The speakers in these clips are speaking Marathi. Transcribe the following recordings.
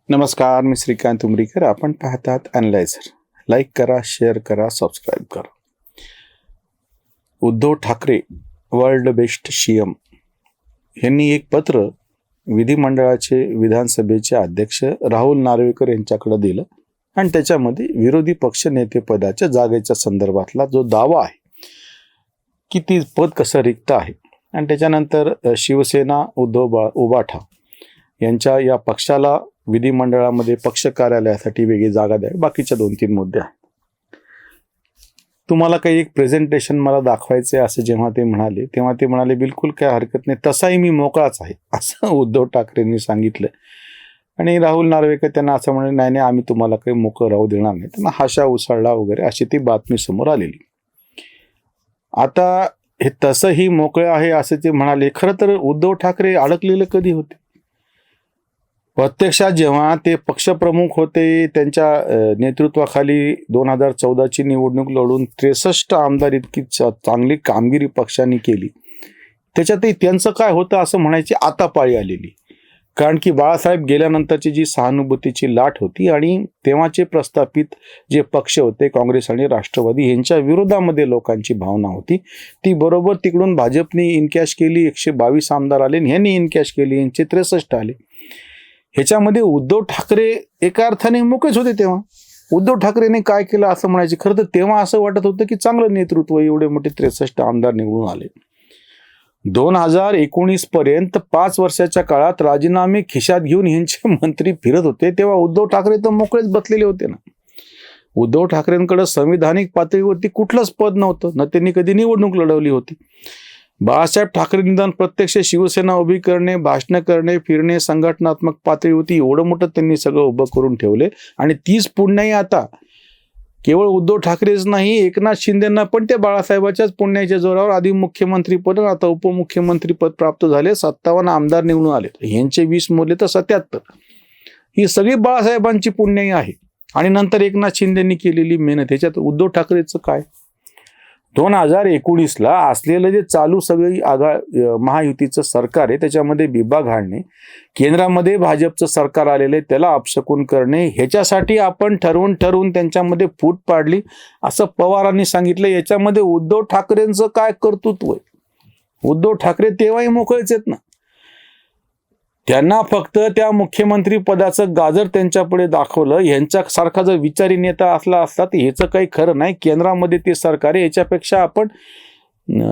नमस्कार, मी श्रीकांत उमरीकर. आपण पाहतात अॅनालायझर. लाईक करा, शेअर करा, सबस्क्राईब करा. Uddhav Thackeray world best CM यांनी एक पत्र विधिमंडळाचे विधानसभेचे अध्यक्ष राहुल नार्वेकर यांच्याकडे दिलं आणि त्याच्यामध्ये विरोधी पक्ष नेतेपदाच्या जागेच्या संदर्भातला जो दावा आहे की ती पद कसं रिक्त आहे आणि त्याच्यानंतर शिवसेना उद्धव उबाठा यांच्या या पक्षाला विधिमंडळामध्ये पक्ष कार्यालयासाठी वेगळी जागा द्या, बाकीच्या 2-3 मुद्दे आहेत. तुम्हाला काही एक प्रेझेंटेशन मला दाखवायचे असे जेव्हा ते म्हणाले तेव्हा ते म्हणाले बिलकुल काय हरकत नाही, तसाही मी मोकळाच आहे असं उद्धव ठाकरेंनी सांगितलं. आणि राहुल नार्वेकर त्यांना असं म्हणाले नाही नाही आम्ही तुम्हाला काही मोकळं राहू देणार नाही. त्यांना हाशा उसळला वगैरे अशी ती बातमी समोर आलेली. आता हे तसंही मोकळं आहे असं ते म्हणाले. खरं तर उद्धव ठाकरे अडकलेले कधी होते? प्रत्यक्षात जेव्हा ते पक्षप्रमुख होते त्यांच्या नेतृत्वाखाली 2014ची निवडणूक लढून 63 आमदार इतकी चांगली कामगिरी पक्षाने केली, त्याच्यातही त्यांचं काय होतं असं म्हणायची आता पाळी आलेली. कारण की बाळासाहेब गेल्यानंतरची जी सहानुभूतीची लाट होती आणि तेव्हाचे प्रस्थापित जे पक्ष होते काँग्रेस आणि राष्ट्रवादी यांच्या विरोधामध्ये लोकांची भावना होती, ती बरोबर तिकडून भाजपने इनकॅश केली. 122 आमदार आले आणि ह्यांनी इनकॅश केली, यांचे 63 आले. ह्याच्यामध्ये उद्धव ठाकरे एका अर्थाने मोकळेच होते. तेव्हा उद्धव ठाकरेने काय केलं असं म्हणायचे. खरं तर तेव्हा असं वाटत होतं की चांगलं नेतृत्व, एवढे मोठे 63 आमदार निवडून आले. 2019 पर्यंत 5 वर्षाच्या काळात राजीनामे खिशात घेऊन यांचे मंत्री फिरत होते, तेव्हा उद्धव ठाकरे तर मोकळेच बसलेले होते ना. उद्धव ठाकरेंकडे संविधानिक पातळीवरती कुठलंच पद नव्हतं, न त्यांनी कधी निवडणूक लढवली होती. बाळासाहेब ठाकरे निदान प्रत्यक्ष शिवसेना उभी करणे, भाषणं करणे, फिरणे, संघटनात्मक पातळी होती, एवढं मोठं त्यांनी सगळं उभं करून ठेवले. आणि तीच पुण्याई आता केवळ उद्धव ठाकरेच नाही, एकनाथ शिंदेंना पण त्या बाळासाहेबाच्याच पुण्याच्या जोरावर आधी मुख्यमंत्रीपद आता उपमुख्यमंत्रीपद प्राप्त झाले. 57 आमदार निवडून आले, यांचे 20 मोडले तर 77. ही सगळी बाळासाहेबांची पुण्याई आहे. आणि नंतर एकनाथ शिंदेंनी केलेली मेहनत. ह्याच्यात उद्धव ठाकरेचं काय? 2019ला असलेलं जे चालू सगळी महायुतीचं सरकार आहे त्याच्यामध्ये बिबा घालणे, केंद्रामध्ये भाजपचं सरकार आलेलं आहे त्याला अपशकुन करणे, ह्याच्यासाठी आपण ठरवून त्यांच्यामध्ये फूट पाडली असं पवारांनी सांगितलं. याच्यामध्ये उद्धव ठाकरेंचं काय कर्तृत्व आहे? उद्धव ठाकरे तेव्हाही मोकळेच आहेत ना. त्यांना फक्त त्या मुख्यमंत्री पदाचं गाजर त्यांच्यापुढे दाखवलं. यांच्यासारखा जर विचारी नेता असला असता तर ह्याचं काही खरं नाही. केंद्रामध्ये ते सरकार आहे, याच्यापेक्षा आपण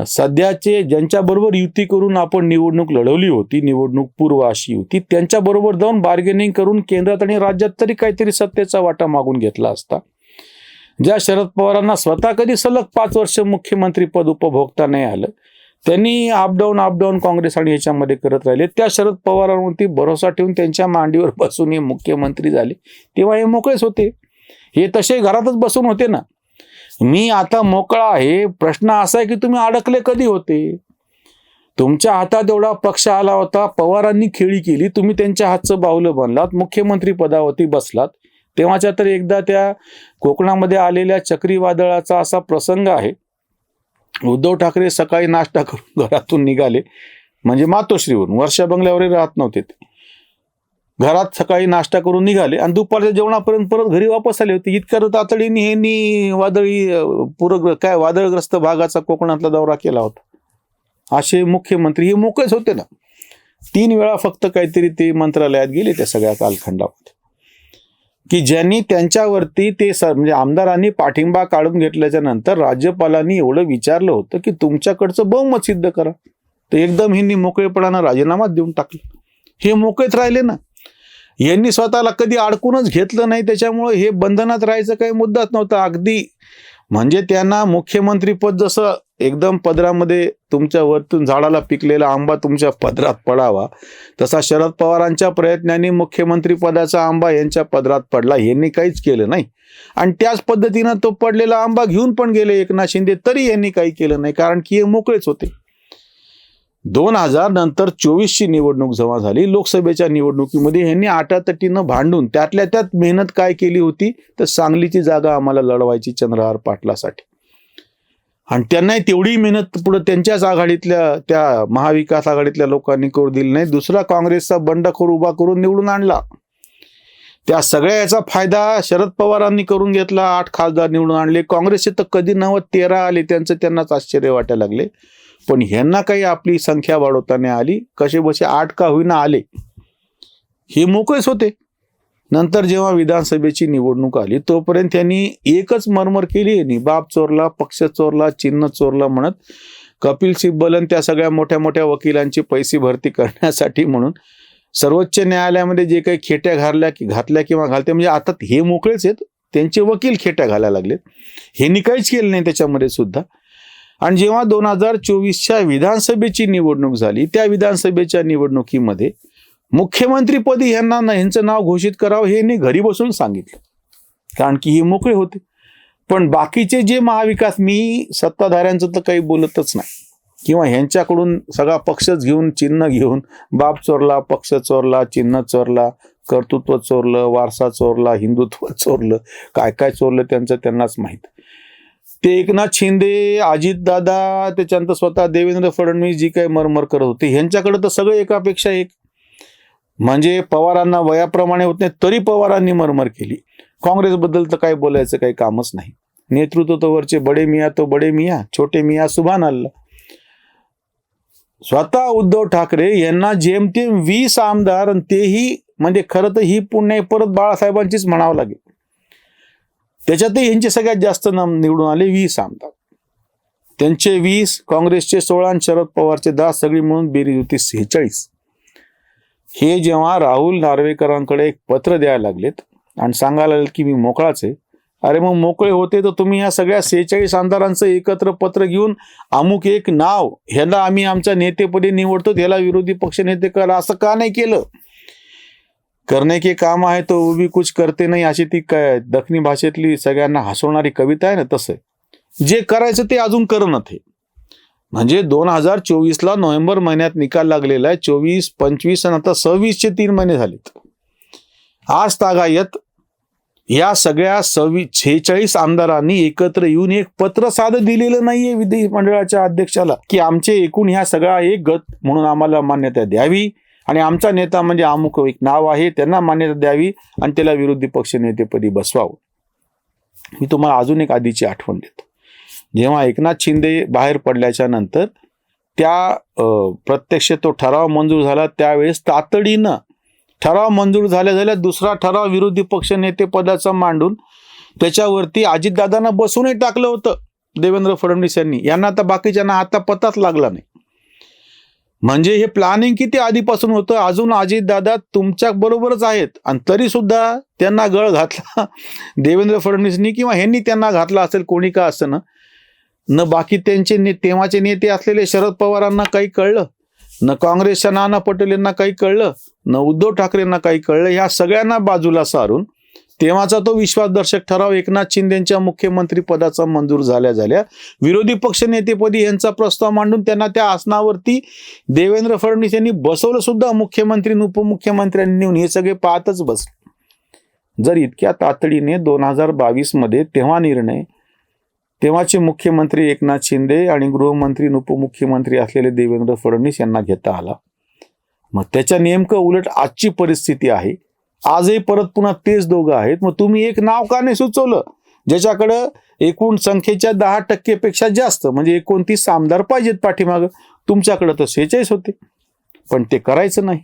सध्याचे ज्यांच्याबरोबर युती करून आपण निवडणूक लढवली होती, निवडणूक पूर्व अशी होती, त्यांच्याबरोबर जाऊन बार्गेनिंग करून केंद्रात आणि राज्यात तरी काहीतरी सत्तेचा वाटा मागून घेतला असता. ज्या शरद पवारांना स्वतः कधी सलग 5 वर्ष मुख्यमंत्री पद उपभोगता नाही आलं, त्यांनी अपडाऊन काँग्रेस आणि ह्याच्यामध्ये करत राहिले. त्या शरद पवारांवरती भरोसा ठेवून त्यांच्या मांडीवर बसून हे मुख्यमंत्री झाले, तेव्हा हे मोकळेच होते. हे तसे घरातच बसून होते ना. मी आता मोकळा आहे. प्रश्न असा आहे की तुम्ही अडकले कधी होते? तुमच्या हातात एवढा पक्ष आला होता, पवारांनी खेळी केली, तुम्ही त्यांच्या हातचं बाहुलं बनलात, मुख्यमंत्री पदावरती बसलात. तेव्हाच्या तर एकदा त्या कोकणामध्ये आलेल्या चक्रीवादळाचा असा प्रसंग आहे. उद्धव ठाकरे सकाळी नाश्ता करून घरातून निघाले, म्हणजे मातोश्रीवरून, वर्षा बंगल्यावरही राहत नव्हते ते. घरात सकाळी नाश्ता करून निघाले आणि दुपारच्या जेवणापर्यंत परत घरी वापस आले होते. इतक्या तातडीने ह्यांनी वादळग्रस्त भागाचा कोकणातला दौरा केला होता. असे मुख्यमंत्री हे मोकळेच होते ना. 3 वेळा फक्त काहीतरी ते मंत्रालयात गेले त्या सगळ्या कालखंडामध्ये, की ज्यांनी त्यांच्यावरती ते म्हणजे आमदारांनी पाठिंबा काढून घेतल्याच्या नंतर राज्यपालांनी एवढं विचारलं होतं की तुमच्याकडचं बहुमत सिद्ध करा, तर एकदम ह्यांनी मोकळेपणानं राजीनामा देऊन टाकला. हे मोकळेच राहिले ना. यांनी स्वतःला कधी अडकूनच घेतलं नाही, त्याच्यामुळे हे बंधनात राहायचं काही मुद्दाच नव्हता. अगदी म्हणजे त्यांना मुख्यमंत्रीपद जसं एकदम पदरामध्ये तुमच्या वरतून झाडाला पिकलेला आंबा तुमच्या पदरात पडावा, तसा शरद पवारांच्या प्रयत्नांनी मुख्यमंत्री पदाचा आंबा यांच्या पदरात पडला. यांनी काहीच केलं नाही. आणि त्याच पद्धतीनं तो पडलेला आंबा घेऊन पण गेले एकनाथ शिंदे, तरी यांनी काही केलं नाही, कारण की हे मोकळेच होते. 2000 नंतर 24ची निवडणूक जेव्हा झाली, लोकसभेच्या निवडणुकीमध्ये यांनी आटातटीनं भांडून त्यातल्या त्यात मेहनत काय केली होती, तर सांगलीची जागा आम्हाला लढवायची चंद्रहार पाटलासाठी. आणि त्यांनाही तेवढी मेहनत पुढे त्यांच्याच आघाडीतल्या त्या महाविकास आघाडीतल्या लोकांनी करू दिली नाही. दुसरा काँग्रेसचा बंडखोर उभा करून निवडून आणला. त्या सगळ्या याचा फायदा शरद पवारांनी करून घेतला. 8 खासदार निवडून आणले. काँग्रेसचे तर कधी 13 आले, त्यांनाच आश्चर्य वाटायला लागले. पण ह्यांना काही आपली संख्या वाढवताना आली. कसे बसे 8 का होईना आले, हे मोकळेच होते. नंतर जेव्हा विधानसभेची निवडणूक आली तोपर्यंत त्यांनी एकच मरमर केली, बाप चोरला, पक्ष चोरला, चिन्ह चोरला म्हणत कपिल सिब्बल त्या सगळ्या मोठ्या मोठ्या वकिलांची पैसे भरती करण्यासाठी म्हणून सर्वोच्च न्यायालयामध्ये जे काही खेट्या घातल्या किंवा घालते, म्हणजे आता हे मोकळेच आहेत, त्यांचे वकील खेट्या घालायला लागलेत. ह्यांनी काहीच केलं नाही त्याच्यामध्ये सुद्धा. आणि जेव्हा 2024च्या विधानसभेची निवडणूक झाली, त्या विधानसभेच्या निवडणुकीमध्ये मुख्यमंत्रीपदी ह्यांचं नाव घोषित करावं हे नाही घरी बसून सांगितलं, कारण की हे मोकळे होते. पण बाकीचे जे महाविकास, मी सत्ताधाऱ्यांचं तर काही बोलतच नाही, किंवा ह्यांच्याकडून सगळा पक्षच घेऊन, चिन्ह घेऊन, बाप चोरला, पक्ष चोरला, चिन्ह चोरला, कर्तृत्व चोरलं, वारसा चोरला, हिंदुत्व चोरलं, काय काय चोरलं त्यांनाच माहीत. ते एकनाथ शिंदे, अजितदादा, त्याच्यानंतर स्वतः देवेंद्र फडणवीस जी काही मरमर करत होते, ह्यांच्याकडे तर सगळे एकापेक्षा एक, म्हणजे पवारांना वयाप्रमाणे होत नाही तरी पवारांनी मरमर केली. काँग्रेसबद्दल तर काही बोलायचं काही कामच नाही. नेतृत्व तो वरचे बडे मिया तो बडे मिया, छोटे मिया सुभान अल्लाह. स्वतः उद्धव ठाकरे यांना जेमतेम 20 आमदार, आणि तेही म्हणजे खरं तर ही पुण्य परत बाळासाहेबांचीच म्हणावं लागेल. त्याच्यातही यांचे सगळ्यात जास्त निवडून आले 20 आमदार. त्यांचे 20, काँग्रेसचे 16 आणि शरद पवारचे 10, सगळी मिळून बेरीज होती 46. हे जेव्हा राहुल नार्वेकरांकडे एक पत्र द्यायला लागलेत आणि सांगायला लागले की मी मोकळाच आहे, अरे मग मोकळे होते तर तुम्ही या सगळ्या 46 आमदारांचं एकत्र पत्र घेऊन अमुक एक नाव ह्याला आम्ही आमच्या नेतेपदी निवडतो, त्याला विरोधी पक्ष नेते करा, असं का नाही केलं? करणे के काम आहे तो वो भी कुछ करते नाही, अशी ती दक्षिणी भाषेतली सगळ्यांना हसवणारी कविता आहे ना, तसं जे करायचं ते अजून करणं ते. म्हणजे 2024ला नोव्हेंबर महिन्यात निकाल लागलेला आहे, 24, 25 आणि आता 26चे 3 महिने झालेत. आज तागायत या सगळ्या 46 आमदारांनी एकत्र येऊन एक पत्र साधं दिलेलं नाहीये विधिमंडळाच्या अध्यक्षाला की आमचे एकूण ह्या सगळा एक गट म्हणून आम्हाला मान्यता द्यावी, आणि आमचा नेता म्हणजे अमुक एक नाव आहे, त्यांना मान्यता द्यावी आणि त्याला विरोधी पक्ष नेतेपदी बसवावं. मी तुम्हाला अजून एक आधीची आठवण देतो. जेव्हा एकनाथ शिंदे बाहेर पडल्याच्या नंतर प्रत्यक्ष तो ठराव मंजूर झाला, त्यावेळेस तातडीनं ठराव मंजूर झाल्या दुसरा ठराव विरोधी पक्ष नेते पदाचा मांडून त्याच्यावरती अजितदादांना बसूनही टाकलं होतं देवेंद्र फडणवीस यांना आता बाकीच्यांना आता पताच लागला नाही. म्हणजे हे प्लॅनिंग किती आधीपासून होतं. अजून अजितदादा तुमच्या बरोबरच आहेत आणि तरी सुद्धा त्यांना गळ घातला देवेंद्र फडणवीसनी, किंवा ह्यांनी त्यांना घातला असेल, कोणी का असं न बाकी त्यांचे तेव्हाचे नेते असलेले शरद पवारांना काही कळलं, न काँग्रेसच्या नाना पटेल यांना काही कळलं, न उद्धव ठाकरेंना काही कळलं. ह्या सगळ्यांना बाजूला सारून तेव्हाचा तो विश्वासदर्शक ठराव एकनाथ शिंदेच्या मुख्यमंत्री पदाचा मंजूर झाल्या विरोधी पक्ष नेतेपदी यांचा प्रस्ताव मांडून त्यांना त्या आसनावरती देवेंद्र फडणवीस यांनी बसवलं सुद्धा, मुख्यमंत्री उपमुख्यमंत्र्यांनी नेऊन. हे सगळे पाहतच बसले. जर इतक्या तातडीने 2022 मध्ये तेव्हाचे मुख्यमंत्री एकनाथ शिंदे आणि गृहमंत्री उपमुख्यमंत्री असलेले देवेंद्र फडणवीस यांना घेता आला, मग त्याच्या नेमकं उलट आजची परिस्थिती आहे. आजही परत पुन्हा तेच दोघं आहेत. मग तुम्ही एक नाव का नाही सुचवलं ज्याच्याकडं एकूण संख्येच्या 10% पेक्षा जास्त, म्हणजे 29 आमदार पाहिजेत पाठीमागं, तुमच्याकडे तर 46 होते, पण ते करायचं नाही.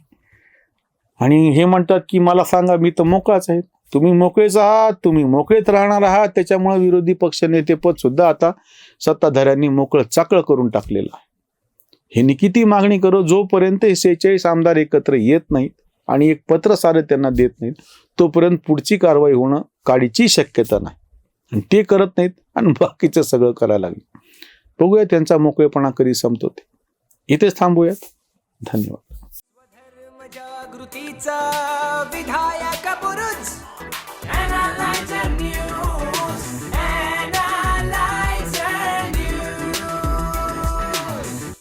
आणि हे म्हणतात की मला सांगा मी तर मोकळाच आहे. तुम्ही मोकळेच आहात, तुम्ही मोकळेच राहणार आहात. त्याच्यामुळे विरोधी पक्ष नेतेपद सुद्धा आता सत्ताधाऱ्यांनी मोकळं चाकळं करून टाकलेलं आहे. ह्यांनी किती मागणी करो, जोपर्यंत 46 आमदार एकत्र येत नाहीत आणि एक पत्र सारे त्यांना देत नाहीत, तोपर्यंत पुढची कारवाई होणं काडीची शक्यता नाही. आणि ते करत नाहीत आणि बाकीचं सगळं करायला लागले. बघूया त्यांचा मोकळेपणा कधी संपतो ते. इथेच थांबूयात. धन्यवाद. जागृतीचा विधायक बुरुज